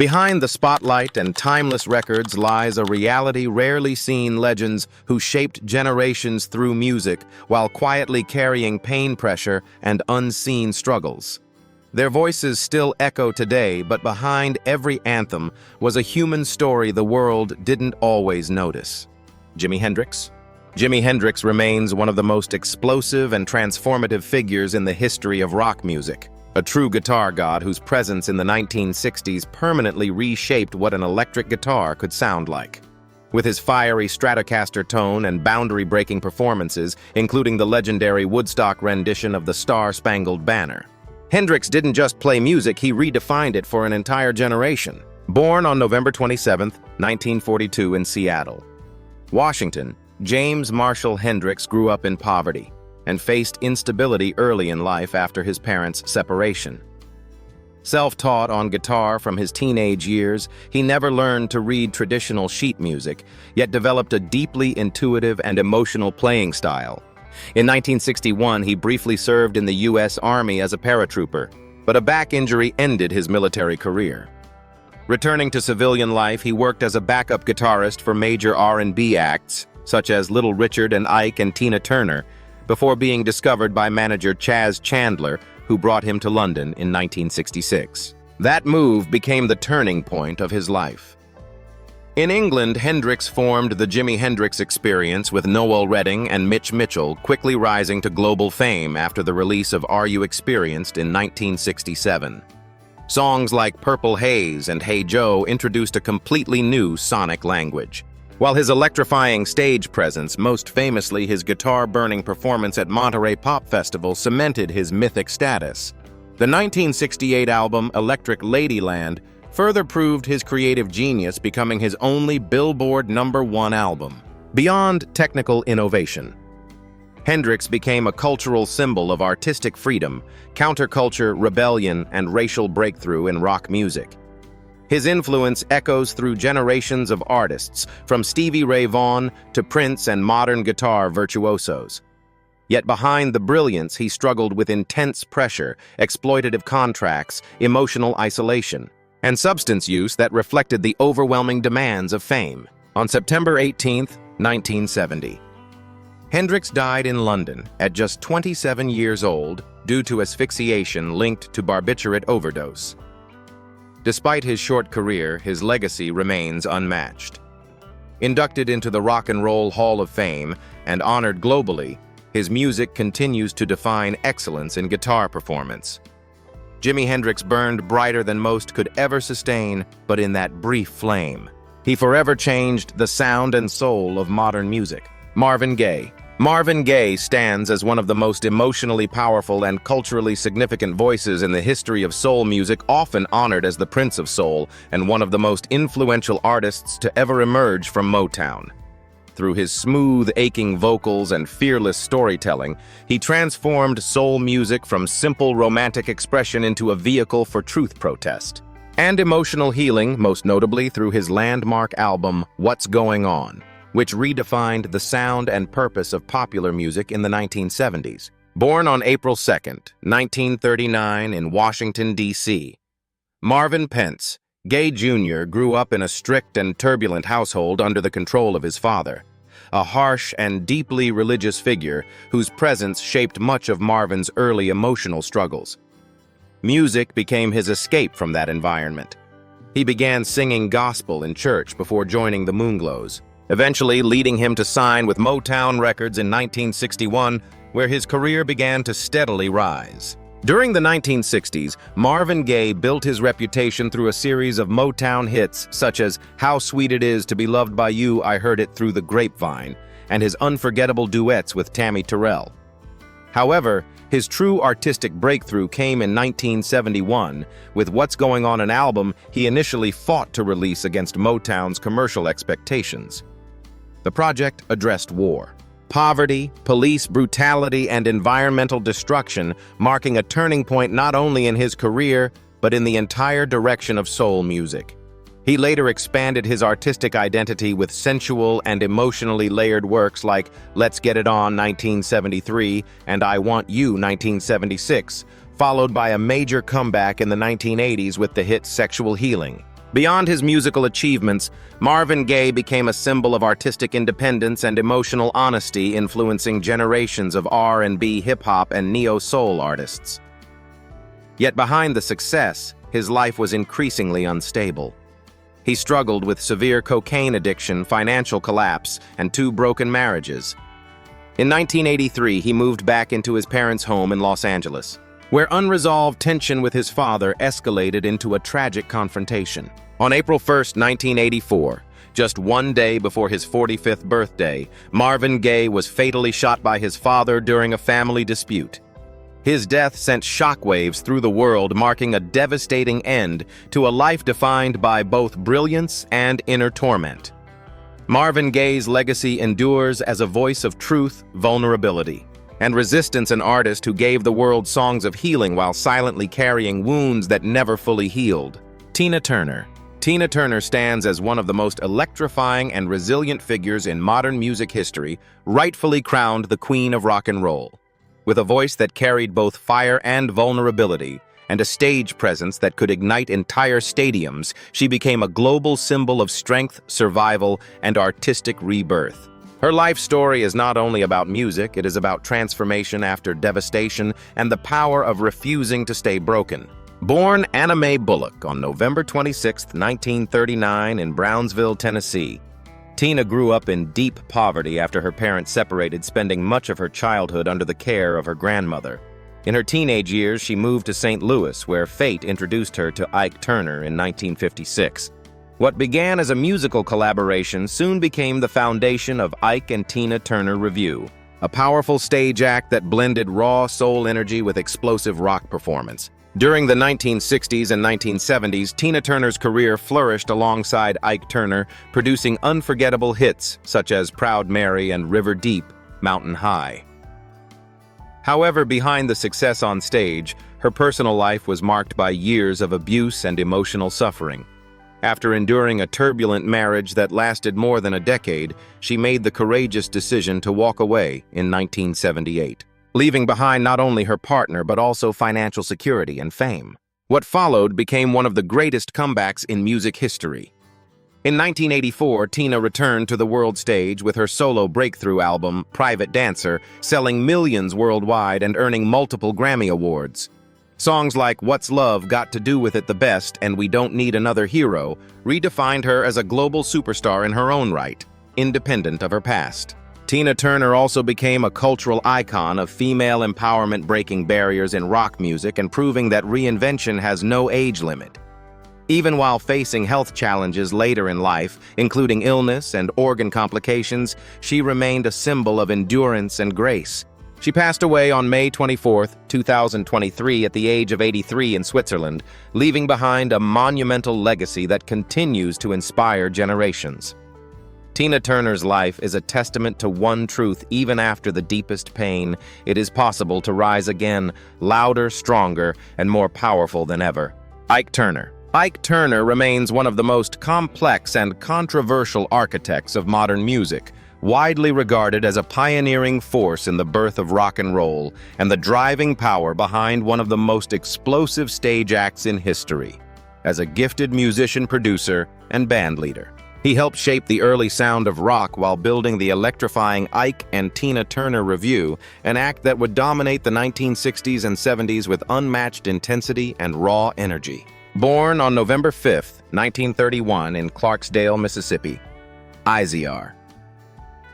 Behind the spotlight and timeless records lies a reality rarely seen legends who shaped generations through music while quietly carrying pain, pressure, and unseen struggles. Their voices still echo today, but behind every anthem was a human story the world didn't always notice. Jimi Hendrix? Jimi Hendrix remains one of the most explosive and transformative figures in the history of rock music. A true guitar god whose presence in the 1960s permanently reshaped what an electric guitar could sound like. With his fiery Stratocaster tone and boundary-breaking performances, including the legendary Woodstock rendition of the Star-Spangled Banner, Hendrix didn't just play music, he redefined it for an entire generation. Born on November 27, 1942 in Seattle, Washington, James Marshall Hendrix grew up in poverty and faced instability early in life after his parents' separation. Self-taught on guitar from his teenage years, he never learned to read traditional sheet music, yet developed a deeply intuitive and emotional playing style. In 1961, he briefly served in the U.S. Army as a paratrooper, but a back injury ended his military career. Returning to civilian life, he worked as a backup guitarist for major R&B acts, such as Little Richard and Ike and Tina Turner, before being discovered by manager Chaz Chandler, who brought him to London in 1966. That move became the turning point of his life. In England, Hendrix formed the Jimi Hendrix Experience with Noel Redding and Mitch Mitchell, quickly rising to global fame after the release of Are You Experienced in 1967. Songs like Purple Haze and Hey Joe introduced a completely new sonic language. While his electrifying stage presence, most famously his guitar-burning performance at Monterey Pop Festival, cemented his mythic status. The 1968 album Electric Ladyland further proved his creative genius, becoming his only Billboard #1 album. Beyond technical innovation, Hendrix became a cultural symbol of artistic freedom, counterculture, rebellion, and racial breakthrough in rock music. His influence echoes through generations of artists, from Stevie Ray Vaughan to Prince and modern guitar virtuosos. Yet behind the brilliance, he struggled with intense pressure, exploitative contracts, emotional isolation, and substance use that reflected the overwhelming demands of fame. On September 18, 1970, Hendrix died in London at just 27 years old due to asphyxiation linked to barbiturate overdose. Despite his short career, his legacy remains unmatched. Inducted into the Rock and Roll Hall of Fame and honored globally, his music continues to define excellence in guitar performance. Jimi Hendrix burned brighter than most could ever sustain, but in that brief flame, he forever changed the sound and soul of modern music. Marvin Gaye. Marvin Gaye stands as one of the most emotionally powerful and culturally significant voices in the history of soul music, often honored as the Prince of Soul and one of the most influential artists to ever emerge from Motown. Through his smooth, aching vocals and fearless storytelling, he transformed soul music from simple romantic expression into a vehicle for truth protest and emotional healing, most notably through his landmark album, What's Going On, which redefined the sound and purpose of popular music in the 1970s. Born on April 2, 1939 in Washington, D.C., Marvin Pentz Gaye Jr. grew up in a strict and turbulent household under the control of his father, a harsh and deeply religious figure whose presence shaped much of Marvin's early emotional struggles. Music became his escape from that environment. He began singing gospel in church before joining the Moonglows, eventually leading him to sign with Motown Records in 1961, where his career began to steadily rise. During the 1960s, Marvin Gaye built his reputation through a series of Motown hits such as How Sweet It Is to Be Loved by You, I Heard It Through the Grapevine, and his unforgettable duets with Tammy Terrell. However, his true artistic breakthrough came in 1971 with What's Going On, an album he initially fought to release against Motown's commercial expectations. The project addressed war, poverty, police brutality, and environmental destruction, marking a turning point not only in his career, but in the entire direction of soul music. He later expanded his artistic identity with sensual and emotionally layered works like Let's Get It On 1973 and I Want You 1976, followed by a major comeback in the 1980s with the hit Sexual Healing. Beyond his musical achievements, Marvin Gaye became a symbol of artistic independence and emotional honesty, influencing generations of R&B, hip-hop, and neo-soul artists. Yet behind the success, his life was increasingly unstable. He struggled with severe cocaine addiction, financial collapse, and 2 broken marriages. In 1983, he moved back into his parents' home in Los Angeles, where unresolved tension with his father escalated into a tragic confrontation. On April 1, 1984, just 1 day before his 45th birthday, Marvin Gaye was fatally shot by his father during a family dispute. His death sent shockwaves through the world, marking a devastating end to a life defined by both brilliance and inner torment. Marvin Gaye's legacy endures as a voice of truth, vulnerability, and resistance, an artist who gave the world songs of healing while silently carrying wounds that never fully healed. Tina Turner. Tina Turner stands as one of the most electrifying and resilient figures in modern music history, rightfully crowned the Queen of Rock and Roll. With a voice that carried both fire and vulnerability, and a stage presence that could ignite entire stadiums, she became a global symbol of strength, survival, and artistic rebirth. Her life story is not only about music, it is about transformation after devastation and the power of refusing to stay broken. Born Anna Mae Bullock on November 26, 1939 in Brownsville, Tennessee, Tina grew up in deep poverty after her parents separated, spending much of her childhood under the care of her grandmother. In her teenage years, she moved to St. Louis, where fate introduced her to Ike Turner in 1956. What began as a musical collaboration soon became the foundation of Ike and Tina Turner Revue, a powerful stage act that blended raw soul energy with explosive rock performance. During the 1960s and 1970s, Tina Turner's career flourished alongside Ike Turner, producing unforgettable hits such as Proud Mary and River Deep, Mountain High. However, behind the success on stage, her personal life was marked by years of abuse and emotional suffering. After enduring a turbulent marriage that lasted more than a decade, she made the courageous decision to walk away in 1978. Leaving behind not only her partner but also financial security and fame. What followed became one of the greatest comebacks in music history. In 1984, Tina returned to the world stage with her solo breakthrough album, Private Dancer, selling millions worldwide and earning multiple Grammy Awards. Songs like What's Love Got to Do With It the Best and We Don't Need Another Hero redefined her as a global superstar in her own right, independent of her past. Tina Turner also became a cultural icon of female empowerment, breaking barriers in rock music and proving that reinvention has no age limit. Even while facing health challenges later in life, including illness and organ complications, she remained a symbol of endurance and grace. She passed away on May 24, 2023 at the age of 83 in Switzerland, leaving behind a monumental legacy that continues to inspire generations. Tina Turner's life is a testament to one truth: even after the deepest pain, it is possible to rise again, louder, stronger, and more powerful than ever. Ike Turner. Ike Turner remains one of the most complex and controversial architects of modern music, widely regarded as a pioneering force in the birth of rock and roll and the driving power behind one of the most explosive stage acts in history. As a gifted musician, producer, and band leader, he helped shape the early sound of rock while building the electrifying Ike and Tina Turner Revue, an act that would dominate the 1960s and 70s with unmatched intensity and raw energy. Born on November 5, 1931 in Clarksdale, Mississippi, IZR.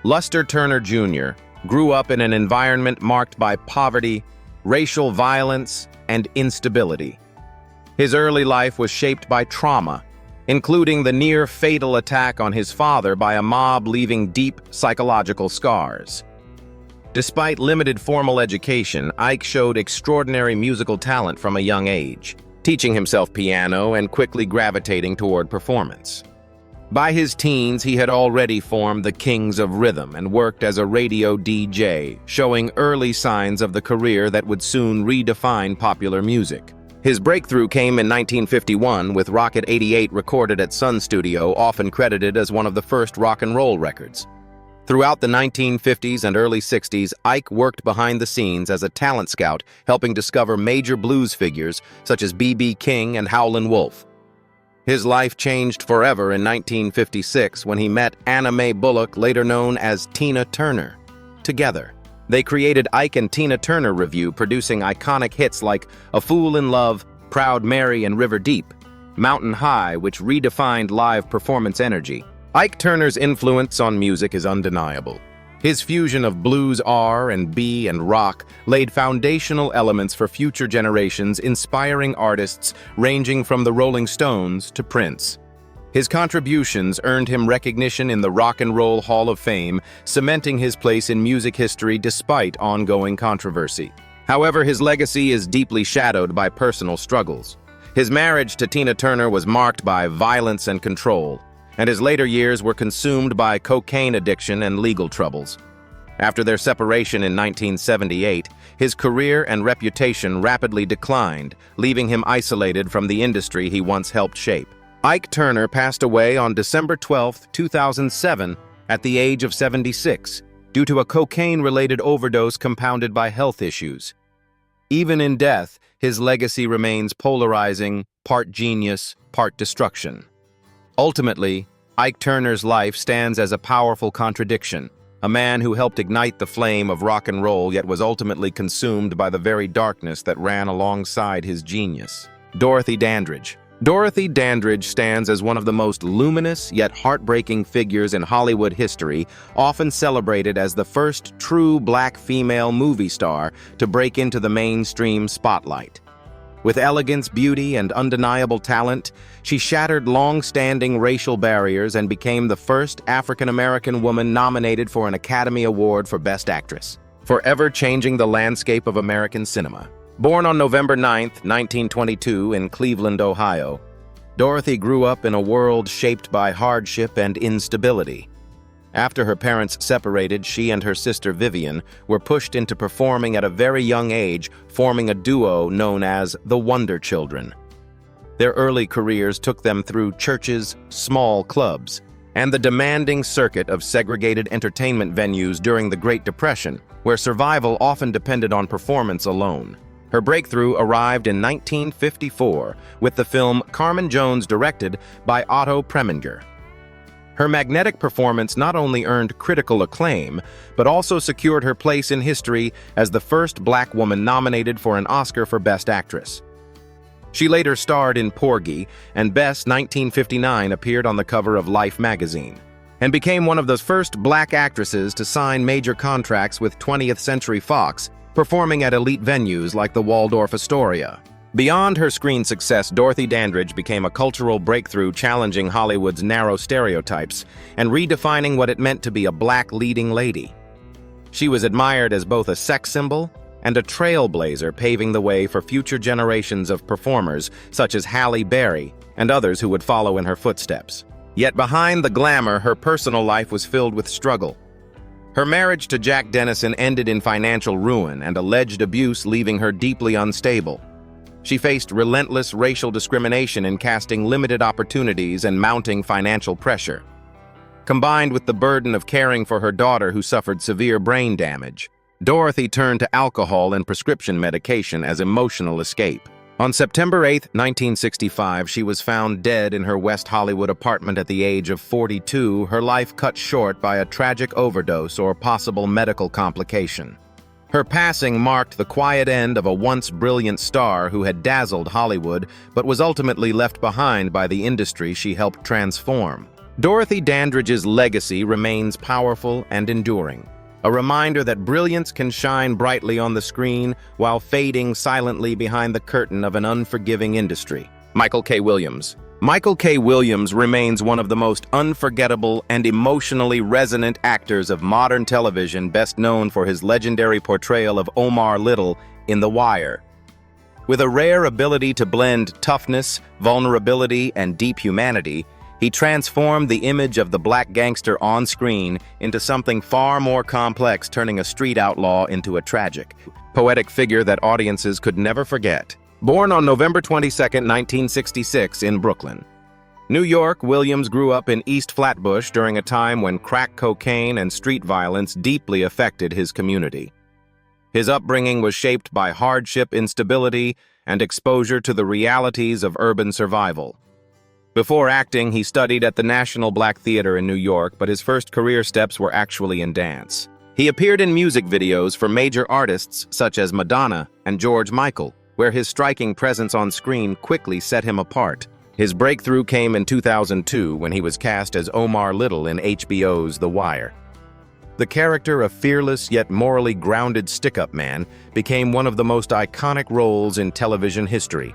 Luster Turner Jr. grew up in an environment marked by poverty, racial violence, and instability. His early life was shaped by trauma, including the near-fatal attack on his father by a mob, leaving deep psychological scars. Despite limited formal education, Ike showed extraordinary musical talent from a young age, teaching himself piano and quickly gravitating toward performance. By his teens, he had already formed the Kings of Rhythm and worked as a radio DJ, showing early signs of the career that would soon redefine popular music. His breakthrough came in 1951 with Rocket 88, recorded at Sun Studio, often credited as one of the first rock and roll records. Throughout the 1950s and early 60s, Ike worked behind the scenes as a talent scout, helping discover major blues figures such as B.B. King and Howlin' Wolf. His life changed forever in 1956 when he met Anna Mae Bullock, later known as Tina Turner. Together, they created Ike and Tina Turner Revue, producing iconic hits like A Fool in Love, Proud Mary, and River Deep, Mountain High, which redefined live performance energy. Ike Turner's influence on music is undeniable. His fusion of blues, R&B, and rock laid foundational elements for future generations, inspiring artists ranging from the Rolling Stones to Prince. His contributions earned him recognition in the Rock and Roll Hall of Fame, cementing his place in music history despite ongoing controversy. However, his legacy is deeply shadowed by personal struggles. His marriage to Tina Turner was marked by violence and control, and his later years were consumed by cocaine addiction and legal troubles. After their separation in 1978, his career and reputation rapidly declined, leaving him isolated from the industry he once helped shape. Ike Turner passed away on December 12, 2007, at the age of 76, due to a cocaine-related overdose compounded by health issues. Even in death, his legacy remains polarizing, part genius, part destruction. Ultimately, Ike Turner's life stands as a powerful contradiction, a man who helped ignite the flame of rock and roll yet was ultimately consumed by the very darkness that ran alongside his genius. Dorothy Dandridge. Dorothy Dandridge stands as one of the most luminous yet heartbreaking figures in Hollywood history, often celebrated as the first true black female movie star to break into the mainstream spotlight. With elegance, beauty, and undeniable talent, she shattered long-standing racial barriers and became the first African-American woman nominated for an Academy Award for Best Actress, forever changing the landscape of American cinema. Born on November 9, 1922, in Cleveland, Ohio, Dorothy grew up in a world shaped by hardship and instability. After her parents separated, she and her sister Vivian were pushed into performing at a very young age, forming a duo known as the Wonder Children. Their early careers took them through churches, small clubs, and the demanding circuit of segregated entertainment venues during the Great Depression, where survival often depended on performance alone. Her breakthrough arrived in 1954 with the film Carmen Jones, directed by Otto Preminger. Her magnetic performance not only earned critical acclaim, but also secured her place in history as the first black woman nominated for an Oscar for Best Actress. She later starred in Porgy, and Bess 1959 appeared on the cover of Life magazine, and became one of the first black actresses to sign major contracts with 20th Century Fox, performing at elite venues like the Waldorf Astoria. Beyond her screen success, Dorothy Dandridge became a cultural breakthrough, challenging Hollywood's narrow stereotypes and redefining what it meant to be a black leading lady. She was admired as both a sex symbol and a trailblazer, paving the way for future generations of performers such as Halle Berry and others who would follow in her footsteps. Yet behind the glamour, her personal life was filled with struggle. Her marriage to Jack Dennison ended in financial ruin and alleged abuse, leaving her deeply unstable. She faced relentless racial discrimination in casting, limited opportunities, and mounting financial pressure. Combined with the burden of caring for her daughter who suffered severe brain damage, Dorothy turned to alcohol and prescription medication as emotional escape. On September 8, 1965, she was found dead in her West Hollywood apartment at the age of 42, her life cut short by a tragic overdose or possible medical complication. Her passing marked the quiet end of a once brilliant star who had dazzled Hollywood but was ultimately left behind by the industry she helped transform. Dorothy Dandridge's legacy remains powerful and enduring, a reminder that brilliance can shine brightly on the screen while fading silently behind the curtain of an unforgiving industry. Michael K. Williams. Michael K. Williams remains one of the most unforgettable and emotionally resonant actors of modern television, best known for his legendary portrayal of Omar Little in The Wire. With a rare ability to blend toughness, vulnerability, and deep humanity, he transformed the image of the black gangster on screen into something far more complex, turning a street outlaw into a tragic, poetic figure that audiences could never forget. Born on November 22, 1966, in Brooklyn, New York, Williams grew up in East Flatbush during a time when crack cocaine and street violence deeply affected his community. His upbringing was shaped by hardship, instability, and exposure to the realities of urban survival. Before acting, he studied at the National Black Theater in New York, but his first career steps were actually in dance. He appeared in music videos for major artists such as Madonna and George Michael, where his striking presence on screen quickly set him apart. His breakthrough came in 2002 when he was cast as Omar Little in HBO's The Wire. The character of fearless yet morally grounded stick-up man became one of the most iconic roles in television history.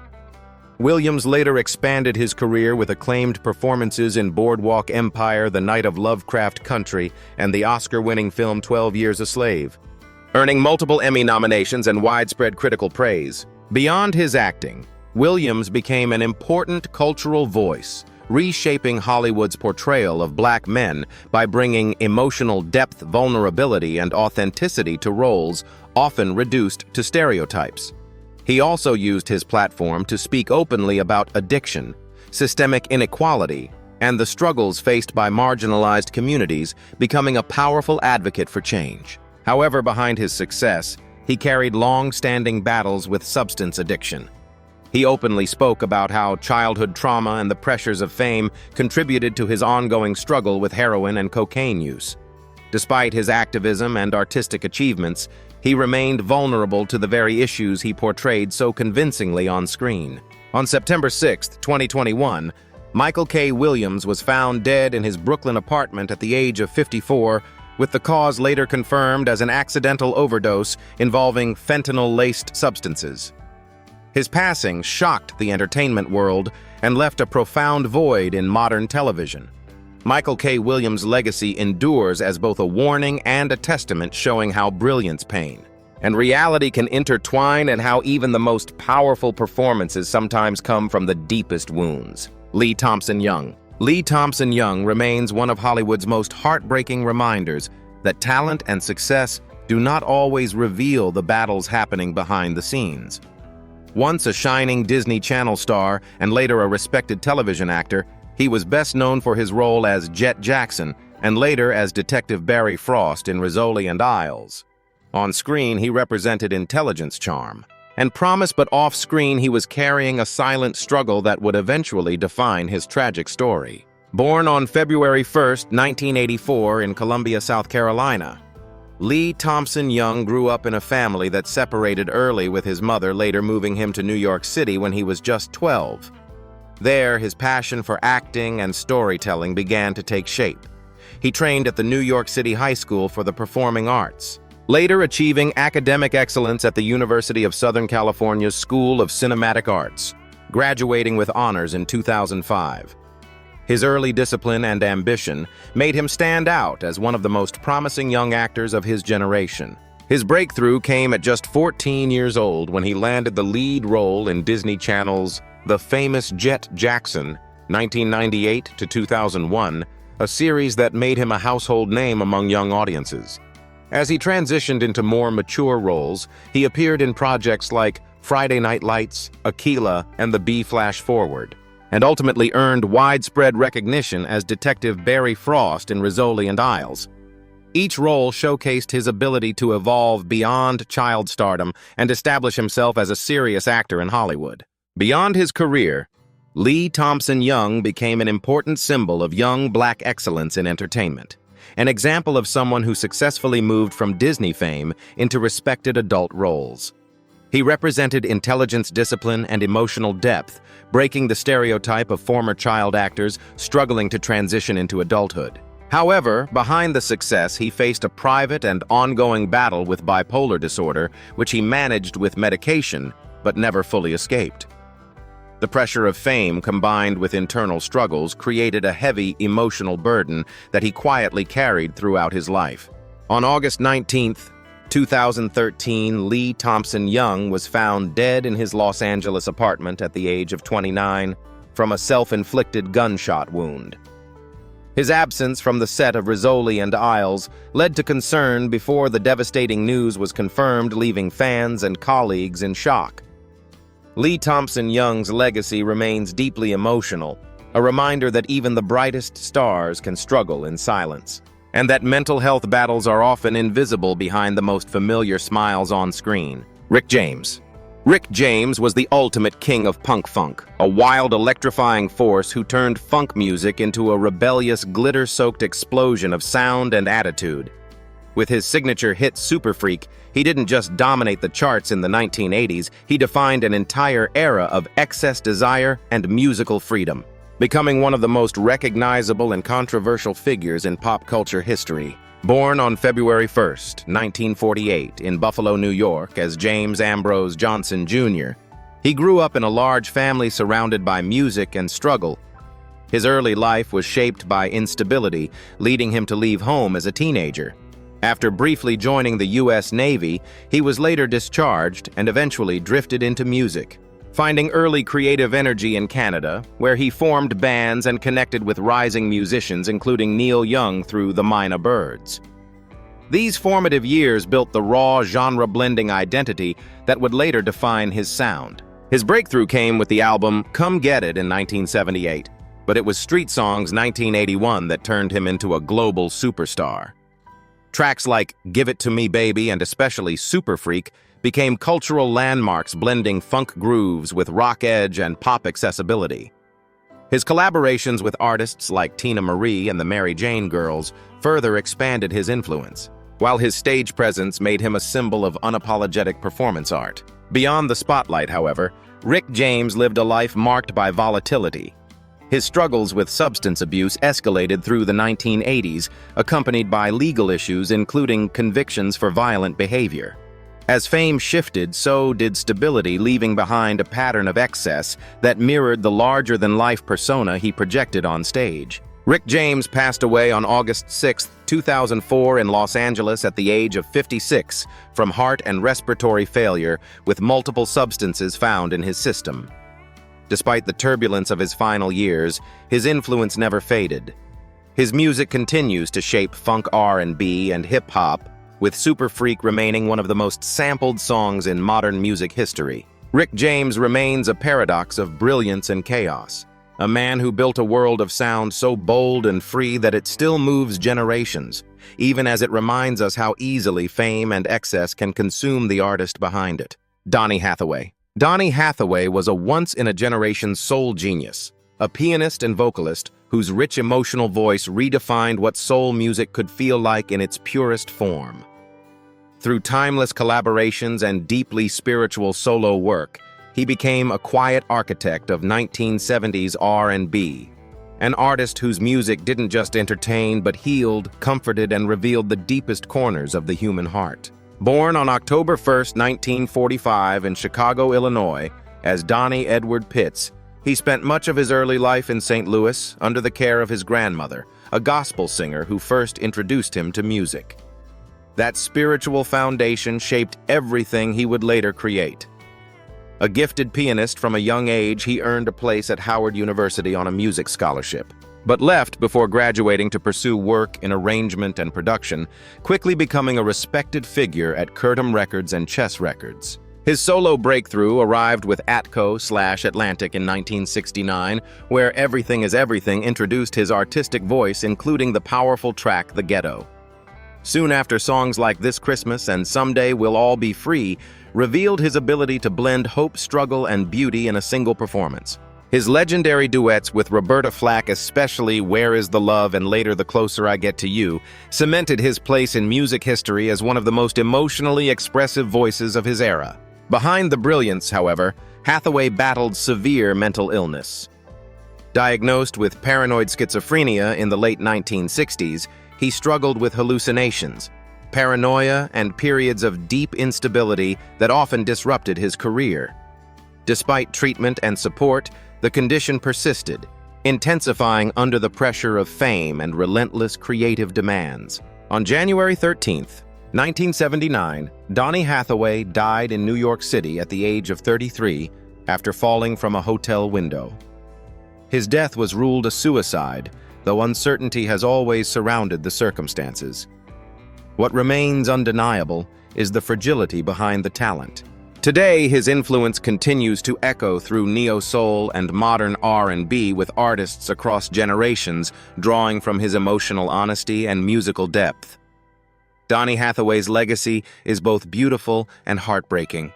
Williams later expanded his career with acclaimed performances in Boardwalk Empire, The Night of Lovecraft Country, and the Oscar-winning film 12 Years a Slave, earning multiple Emmy nominations and widespread critical praise. Beyond his acting, Williams became an important cultural voice, reshaping Hollywood's portrayal of black men by bringing emotional depth, vulnerability, and authenticity to roles often reduced to stereotypes. He also used his platform to speak openly about addiction, systemic inequality, and the struggles faced by marginalized communities, becoming a powerful advocate for change. However, behind his success, he carried long-standing battles with substance addiction. He openly spoke about how childhood trauma and the pressures of fame contributed to his ongoing struggle with heroin and cocaine use. Despite his activism and artistic achievements, he remained vulnerable to the very issues he portrayed so convincingly on screen. On September 6, 2021, Michael K. Williams was found dead in his Brooklyn apartment at the age of 54, with the cause later confirmed as an accidental overdose involving fentanyl-laced substances. His passing shocked the entertainment world and left a profound void in modern television. Michael K. Williams' legacy endures as both a warning and a testament showing how brilliance, pain, and reality can intertwine and how even the most powerful performances sometimes come from the deepest wounds. Lee Thompson Young. Lee Thompson Young remains one of Hollywood's most heartbreaking reminders that talent and success do not always reveal the battles happening behind the scenes. Once a shining Disney Channel star and later a respected television actor, he was best known for his role as Jet Jackson and later as Detective Barry Frost in Rizzoli and Isles. On screen, he represented intelligence, charm, and promise, but off-screen he was carrying a silent struggle that would eventually define his tragic story. Born on February 1, 1984 in Columbia, South Carolina, Lee Thompson Young grew up in a family that separated early, with his mother later moving him to New York City when he was just 12. There, his passion for acting and storytelling began to take shape. He trained at the New York City High School for the Performing Arts, later achieving academic excellence at the University of Southern California's School of Cinematic Arts, graduating with honors in 2005. His early discipline and ambition made him stand out as one of the most promising young actors of his generation. His breakthrough came at just 14 years old when he landed the lead role in Disney Channel's The Famous Jet Jackson, 1998 to 2001, a series that made him a household name among young audiences. As he transitioned into more mature roles, he appeared in projects like Friday Night Lights, Aquila, and The Bee Flash Forward, and ultimately earned widespread recognition as Detective Barry Frost in Rizzoli and Isles. Each role showcased his ability to evolve beyond child stardom and establish himself as a serious actor in Hollywood. Beyond his career, Lee Thompson Young became an important symbol of young black excellence in entertainment, an example of someone who successfully moved from Disney fame into respected adult roles. He represented intelligence, discipline, and emotional depth, breaking the stereotype of former child actors struggling to transition into adulthood. However, behind the success, he faced a private and ongoing battle with bipolar disorder, which he managed with medication, but never fully escaped. The pressure of fame combined with internal struggles created a heavy emotional burden that he quietly carried throughout his life. On August 19, 2013, Lee Thompson Young was found dead in his Los Angeles apartment at the age of 29 from a self-inflicted gunshot wound. His absence from the set of Rizzoli and Isles led to concern before the devastating news was confirmed, leaving fans and colleagues in shock. Lee Thompson Young's legacy remains deeply emotional, a reminder that even the brightest stars can struggle in silence, and that mental health battles are often invisible behind the most familiar smiles on screen. Rick James. Rick James was the ultimate king of punk funk, a wild, electrifying force who turned funk music into a rebellious, glitter-soaked explosion of sound and attitude. With his signature hit Super Freak, he didn't just dominate the charts in the 1980s, he defined an entire era of excess desire and musical freedom, becoming one of the most recognizable and controversial figures in pop culture history. Born on February 1st, 1948, in Buffalo, New York, as James Ambrose Johnson Jr., he grew up in a large family surrounded by music and struggle. His early life was shaped by instability, leading him to leave home as a teenager. After briefly joining the U.S. Navy, he was later discharged and eventually drifted into music, finding early creative energy in Canada, where he formed bands and connected with rising musicians including Neil Young through the Mina Birds. These formative years built the raw, genre-blending identity that would later define his sound. His breakthrough came with the album Come Get It in 1978, but it was Street Songs 1981 that turned him into a global superstar. Tracks like Give It To Me Baby and especially Super Freak became cultural landmarks blending funk grooves with rock edge and pop accessibility. His collaborations with artists like Tina Marie and the Mary Jane Girls further expanded his influence, while his stage presence made him a symbol of unapologetic performance art. Beyond the spotlight, however, Rick James lived a life marked by volatility. His struggles with substance abuse escalated through the 1980s, accompanied by legal issues including convictions for violent behavior. As fame shifted, so did stability, leaving behind a pattern of excess that mirrored the larger-than-life persona he projected on stage. Rick James passed away on August 6, 2004 in Los Angeles at the age of 56 from heart and respiratory failure with multiple substances found in his system. Despite the turbulence of his final years, his influence never faded. His music continues to shape funk R&B and hip-hop, with Super Freak remaining one of the most sampled songs in modern music history. Rick James remains a paradox of brilliance and chaos, a man who built a world of sound so bold and free that it still moves generations, even as it reminds us how easily fame and excess can consume the artist behind it. Donny Hathaway. Donny Hathaway was a once-in-a-generation soul genius, a pianist and vocalist whose rich emotional voice redefined what soul music could feel like in its purest form. Through timeless collaborations and deeply spiritual solo work, he became a quiet architect of 1970s R&B, an artist whose music didn't just entertain but healed, comforted, and revealed the deepest corners of the human heart. Born on October 1, 1945 in Chicago, Illinois, as Donnie Edward Pitts, he spent much of his early life in St. Louis under the care of his grandmother, a gospel singer who first introduced him to music. That spiritual foundation shaped everything he would later create. A gifted pianist from a young age, he earned a place at Howard University on a music scholarship, but left before graduating to pursue work in arrangement and production, quickly becoming a respected figure at Curtom Records and Chess Records. His solo breakthrough arrived with Atco/Atlantic in 1969, where Everything Is Everything introduced his artistic voice, including the powerful track The Ghetto. Soon after, songs like This Christmas and Someday We'll All Be Free revealed his ability to blend hope, struggle, and beauty in a single performance. His legendary duets with Roberta Flack, especially Where Is the Love and later The Closer I Get to You, cemented his place in music history as one of the most emotionally expressive voices of his era. Behind the brilliance, however, Hathaway battled severe mental illness. Diagnosed with paranoid schizophrenia in the late 1960s, he struggled with hallucinations, paranoia, and periods of deep instability that often disrupted his career. Despite treatment and support, the condition persisted, intensifying under the pressure of fame and relentless creative demands. On January 13, 1979, Donny Hathaway died in New York City at the age of 33 after falling from a hotel window. His death was ruled a suicide, though uncertainty has always surrounded the circumstances. What remains undeniable is the fragility behind the talent. Today, his influence continues to echo through neo-soul and modern R&B with artists across generations, drawing from his emotional honesty and musical depth. Donny Hathaway's legacy is both beautiful and heartbreaking.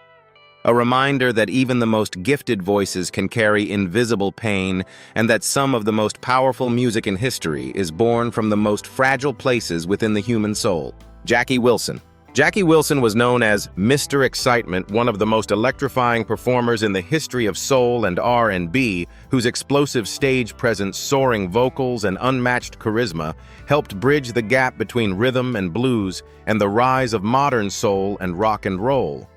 a reminder that even the most gifted voices can carry invisible pain, and that some of the most powerful music in history is born from the most fragile places within the human soul. Jackie Wilson. Jackie Wilson was known as Mr. Excitement, one of the most electrifying performers in the history of soul and R&B, whose explosive stage presence, soaring vocals, and unmatched charisma helped bridge the gap between rhythm and blues and the rise of modern soul and rock and roll.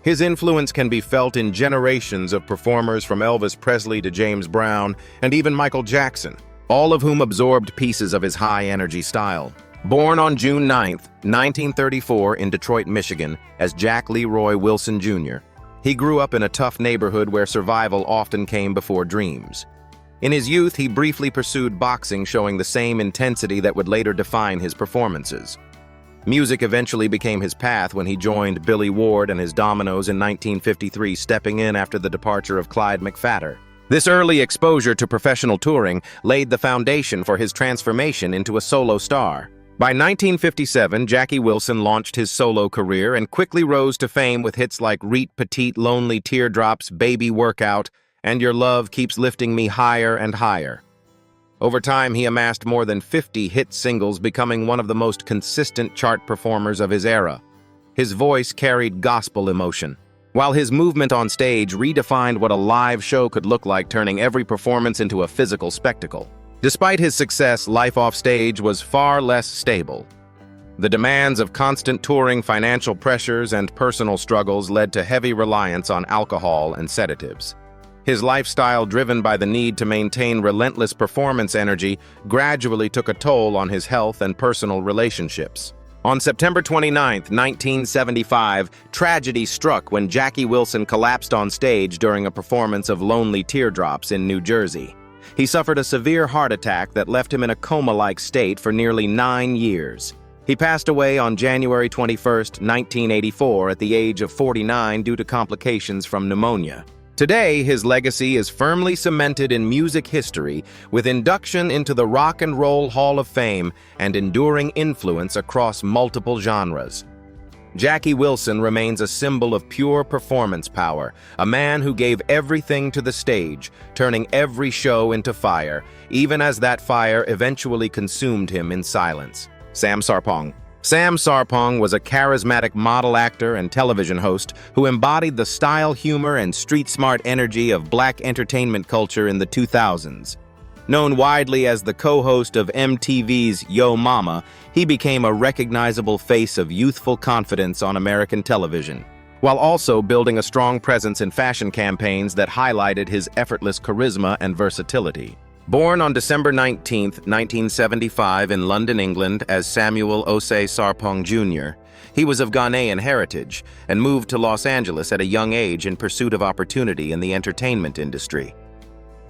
His influence can be felt in generations of performers from Elvis Presley to James Brown and even Michael Jackson, all of whom absorbed pieces of his high-energy style. Born on June 9, 1934 in Detroit, Michigan, as Jack Leroy Wilson Jr., he grew up in a tough neighborhood where survival often came before dreams. In his youth, he briefly pursued boxing, showing the same intensity that would later define his performances. Music eventually became his path when he joined Billy Ward and his Dominoes in 1953, stepping in after the departure of Clyde McPhatter. This early exposure to professional touring laid the foundation for his transformation into a solo star. By 1957, Jackie Wilson launched his solo career and quickly rose to fame with hits like Reet Petite, Lonely Teardrops, Baby Workout, and Your Love Keeps Lifting Me Higher and Higher. Over time, he amassed more than 50 hit singles, becoming one of the most consistent chart performers of his era. His voice carried gospel emotion, while his movement on stage redefined what a live show could look like, turning every performance into a physical spectacle. Despite his success, life off stage was far less stable. The demands of constant touring, financial pressures, and personal struggles led to heavy reliance on alcohol and sedatives. His lifestyle, driven by the need to maintain relentless performance energy, gradually took a toll on his health and personal relationships. On September 29, 1975, tragedy struck when Jackie Wilson collapsed on stage during a performance of Lonely Teardrops in New Jersey. He suffered a severe heart attack that left him in a coma-like state for nearly 9 years. He passed away on January 21, 1984, at the age of 49 due to complications from pneumonia. Today, his legacy is firmly cemented in music history, with induction into the Rock and Roll Hall of Fame and enduring influence across multiple genres. Jackie Wilson remains a symbol of pure performance power, a man who gave everything to the stage, turning every show into fire, even as that fire eventually consumed him in silence. Sam Sarpong. Sam Sarpong was a charismatic model, actor, and television host who embodied the style, humor, and street-smart energy of black entertainment culture in the 2000s. Known widely as the co-host of MTV's Yo Mama, he became a recognizable face of youthful confidence on American television, while also building a strong presence in fashion campaigns that highlighted his effortless charisma and versatility. Born on December 19, 1975 in London, England, as Samuel Osei Sarpong Jr., he was of Ghanaian heritage and moved to Los Angeles at a young age in pursuit of opportunity in the entertainment industry.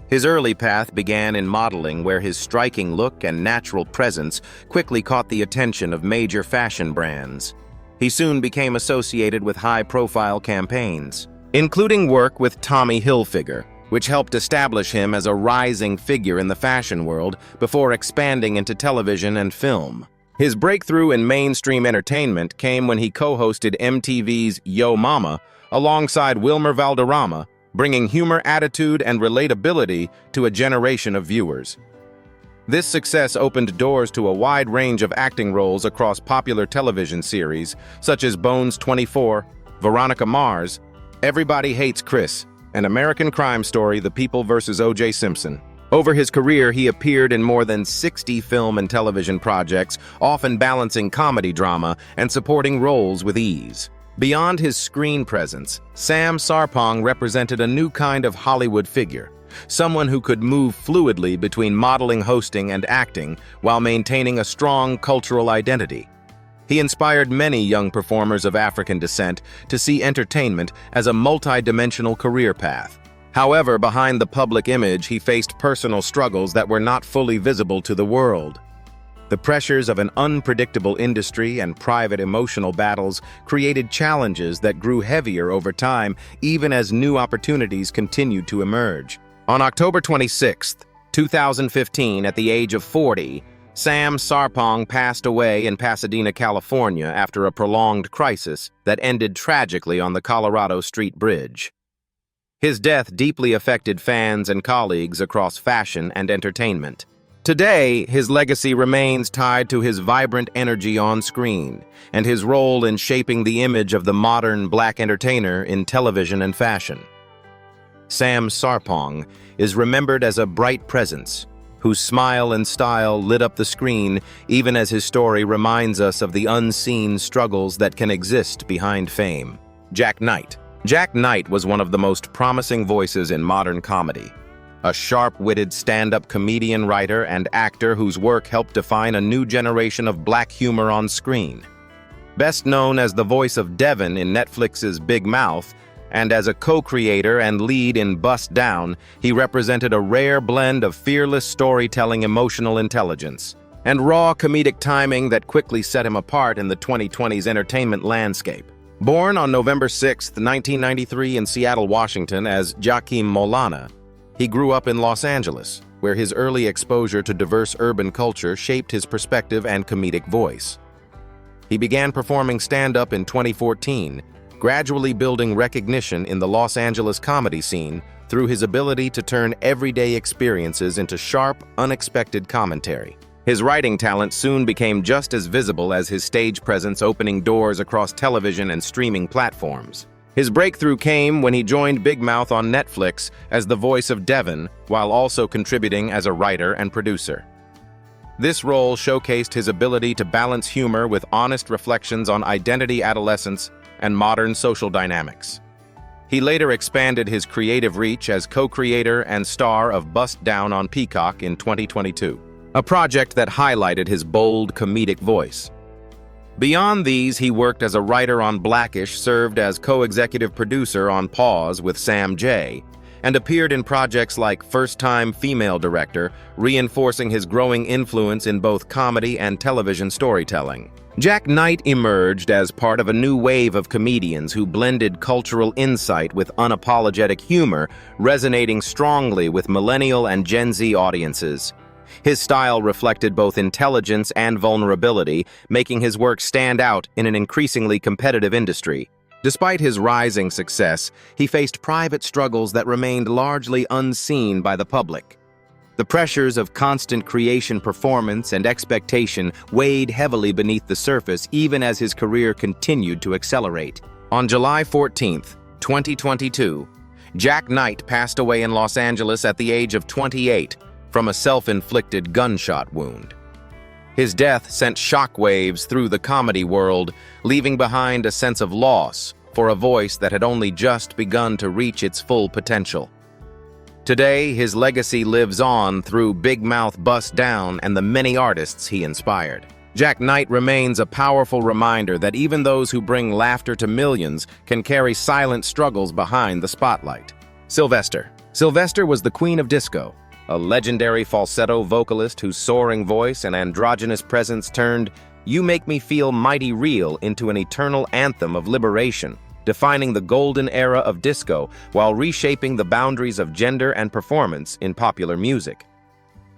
His early path began in modeling, where his striking look and natural presence quickly caught the attention of major fashion brands. He soon became associated with high-profile campaigns, including work with Tommy Hilfiger, which helped establish him as a rising figure in the fashion world before expanding into television and film. His breakthrough in mainstream entertainment came when he co-hosted MTV's Yo Mama alongside Wilmer Valderrama, bringing humor, attitude, and relatability to a generation of viewers. This success opened doors to a wide range of acting roles across popular television series, such as Bones 24, Veronica Mars, Everybody Hates Chris, and American Crime Story: The People vs. O.J. Simpson. Over his career, he appeared in more than 60 film and television projects, often balancing comedy, drama, and supporting roles with ease. Beyond his screen presence, Sam Sarpong represented a new kind of Hollywood figure, someone who could move fluidly between modeling, hosting, and acting while maintaining a strong cultural identity. He inspired many young performers of African descent to see entertainment as a multi-dimensional career path. However, behind the public image, he faced personal struggles that were not fully visible to the world. The pressures of an unpredictable industry and private emotional battles created challenges that grew heavier over time, even as new opportunities continued to emerge. On October 26, 2015, at the age of 40, Sam Sarpong passed away in Pasadena, California after a prolonged crisis that ended tragically on the Colorado Street Bridge. His death deeply affected fans and colleagues across fashion and entertainment. Today, his legacy remains tied to his vibrant energy on screen and his role in shaping the image of the modern black entertainer in television and fashion. Sam Sarpong is remembered as a bright presence, whose smile and style lit up the screen even as his story reminds us of the unseen struggles that can exist behind fame. Jack Knight. Jack Knight was one of the most promising voices in modern comedy. A sharp-witted stand-up comedian, writer, and actor whose work helped define a new generation of black humor on screen. Best known as the voice of Devin in Netflix's Big Mouth, and as a co-creator and lead in Bust Down, he represented a rare blend of fearless storytelling, emotional intelligence, and raw comedic timing that quickly set him apart in the 2020s entertainment landscape. Born on November 6, 1993 in Seattle, Washington as Joaquim Molana, he grew up in Los Angeles, where his early exposure to diverse urban culture shaped his perspective and comedic voice. He began performing stand-up in 2014, gradually building recognition in the Los Angeles comedy scene through his ability to turn everyday experiences into sharp, unexpected commentary. His writing talent soon became just as visible as his stage presence, opening doors across television and streaming platforms. His breakthrough came when he joined Big Mouth on Netflix as the voice of Devin, while also contributing as a writer and producer. This role showcased his ability to balance humor with honest reflections on identity, adolescence, and modern social dynamics. He later expanded his creative reach as co-creator and star of Bust Down on Peacock in 2022, a project that highlighted his bold comedic voice. Beyond these, he worked as a writer on Blackish, served as co-executive producer on Pause with Sam J, and appeared in projects like First-Time Female Director, reinforcing his growing influence in both comedy and television storytelling. Jack Knight emerged as part of a new wave of comedians who blended cultural insight with unapologetic humor, resonating strongly with millennial and Gen Z audiences. His style reflected both intelligence and vulnerability, making his work stand out in an increasingly competitive industry. Despite his rising success, he faced private struggles that remained largely unseen by the public. The pressures of constant creation, performance, and expectation weighed heavily beneath the surface even as his career continued to accelerate. On July 14, 2022, Jack Knight passed away in Los Angeles at the age of 28 from a self-inflicted gunshot wound. His death sent shockwaves through the comedy world, leaving behind a sense of loss for a voice that had only just begun to reach its full potential. Today, his legacy lives on through Big Mouth, Bust Down, and the many artists he inspired. Jack Knight remains a powerful reminder that even those who bring laughter to millions can carry silent struggles behind the spotlight. Sylvester. Sylvester was the queen of disco, a legendary falsetto vocalist whose soaring voice and androgynous presence turned "You Make Me Feel Mighty Real" into an eternal anthem of liberation, defining the golden era of disco while reshaping the boundaries of gender and performance in popular music.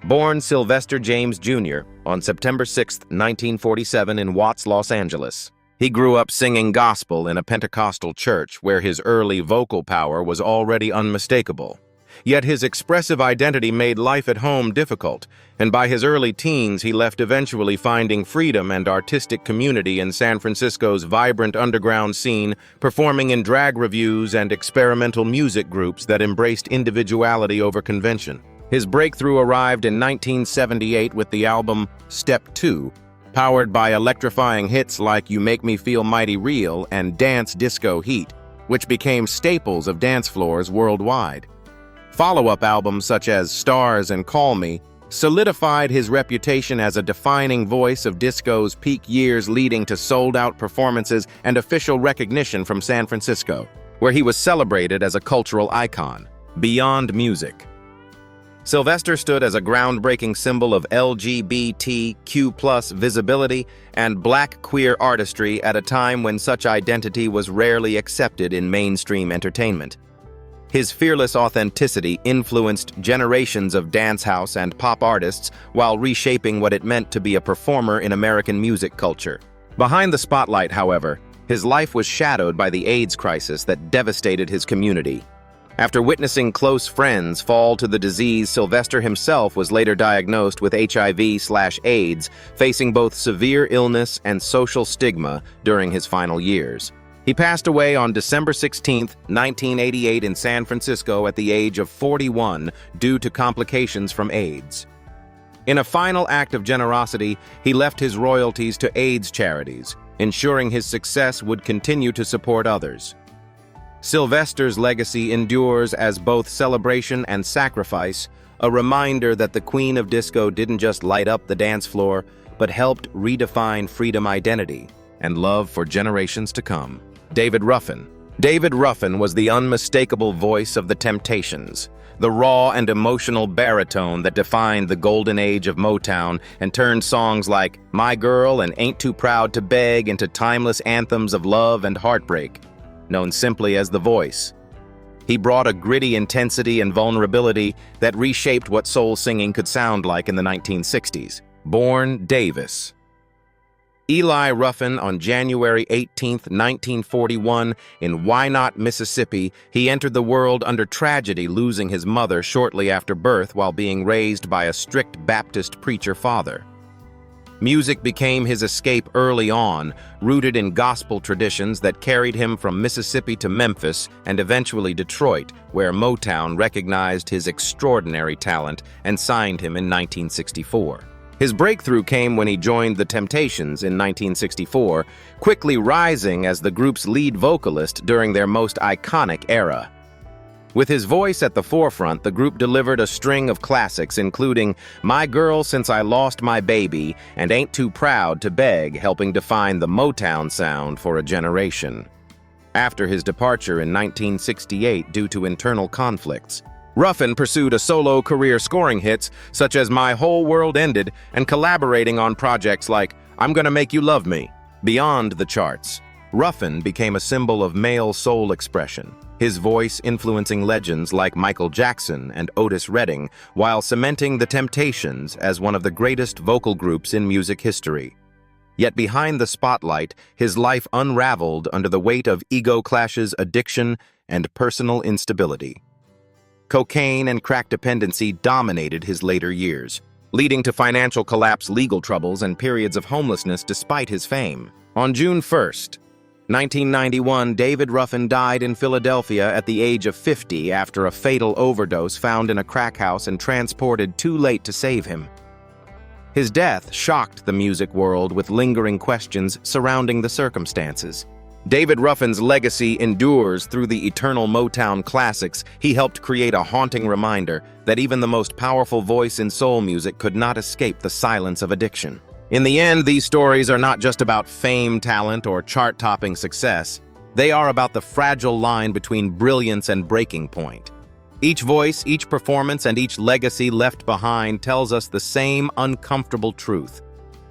Born Sylvester James Jr. on September 6, 1947 in Watts, Los Angeles. He grew up singing gospel in a Pentecostal church where his early vocal power was already unmistakable. Yet his expressive identity made life at home difficult, and by his early teens he left, eventually finding freedom and artistic community in San Francisco's vibrant underground scene, performing in drag revues and experimental music groups that embraced individuality over convention. His breakthrough arrived in 1978 with the album Step 2, powered by electrifying hits like You Make Me Feel Mighty Real and Dance Disco Heat, which became staples of dance floors worldwide. Follow-up albums such as Stars and Call Me solidified his reputation as a defining voice of disco's peak years, leading to sold-out performances and official recognition from San Francisco, where he was celebrated as a cultural icon. Beyond music, Sylvester stood as a groundbreaking symbol of LGBTQ+ visibility and black queer artistry at a time when such identity was rarely accepted in mainstream entertainment. His fearless authenticity influenced generations of dancehouse and pop artists while reshaping what it meant to be a performer in American music culture. Behind the spotlight, however, his life was shadowed by the AIDS crisis that devastated his community. After witnessing close friends fall to the disease, Sylvester himself was later diagnosed with HIV/AIDS, facing both severe illness and social stigma during his final years. He passed away on December 16, 1988 in San Francisco at the age of 41 due to complications from AIDS. In a final act of generosity, he left his royalties to AIDS charities, ensuring his success would continue to support others. Sylvester's legacy endures as both celebration and sacrifice, a reminder that the Queen of Disco didn't just light up the dance floor, but helped redefine freedom identity and love for generations to come. David Ruffin. David Ruffin was the unmistakable voice of the Temptations, the raw and emotional baritone that defined the golden age of Motown and turned songs like My Girl and Ain't Too Proud to Beg into timeless anthems of love and heartbreak, known simply as The Voice. He brought a gritty intensity and vulnerability that reshaped what soul singing could sound like in the 1960s. Born Davis. Eli Ruffin, on January 18, 1941, in Wynot, Mississippi, he entered the world under tragedy, losing his mother shortly after birth while being raised by a strict Baptist preacher father. Music became his escape early on, rooted in gospel traditions that carried him from Mississippi to Memphis and eventually Detroit, where Motown recognized his extraordinary talent and signed him in 1964. His breakthrough came when he joined the Temptations in 1964, quickly rising as the group's lead vocalist during their most iconic era. With his voice at the forefront, the group delivered a string of classics, including My Girl Since I Lost My Baby and Ain't Too Proud to Beg, helping define the Motown sound for a generation. After his departure in 1968 due to internal conflicts, Ruffin pursued a solo career scoring hits such as My Whole World Ended and collaborating on projects like I'm Gonna Make You Love Me. Beyond the charts, Ruffin became a symbol of male soul expression, his voice influencing legends like Michael Jackson and Otis Redding, while cementing the Temptations as one of the greatest vocal groups in music history. Yet behind the spotlight, his life unraveled under the weight of ego clashes, addiction, and personal instability. Cocaine and crack dependency dominated his later years, leading to financial collapse, legal troubles, and periods of homelessness despite his fame. On June 1st, 1991, David Ruffin died in Philadelphia at the age of 50 after a fatal overdose found in a crack house and transported too late to save him. His death shocked the music world with lingering questions surrounding the circumstances. David Ruffin's legacy endures through the eternal Motown classics. He helped create a haunting reminder that even the most powerful voice in soul music could not escape the silence of addiction. In the end, these stories are not just about fame, talent, or chart-topping success. They are about the fragile line between brilliance and breaking point. Each voice, each performance, and each legacy left behind tells us the same uncomfortable truth.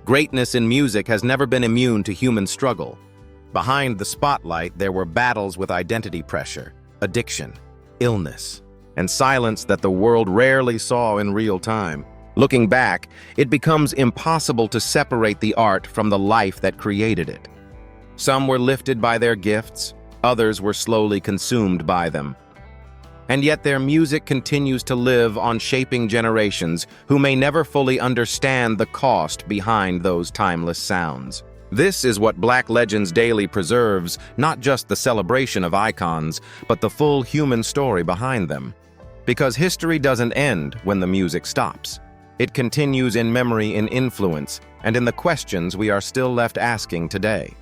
Greatness in music has never been immune to human struggle. Behind the spotlight, there were battles with identity pressure, addiction, illness, and silence that the world rarely saw in real time. Looking back, it becomes impossible to separate the art from the life that created it. Some were lifted by their gifts, others were slowly consumed by them. And yet their music continues to live on, shaping generations who may never fully understand the cost behind those timeless sounds. This is what Black Legends Daily preserves, not just the celebration of icons, but the full human story behind them. Because history doesn't end when the music stops. It continues in memory, in influence, and in the questions we are still left asking today.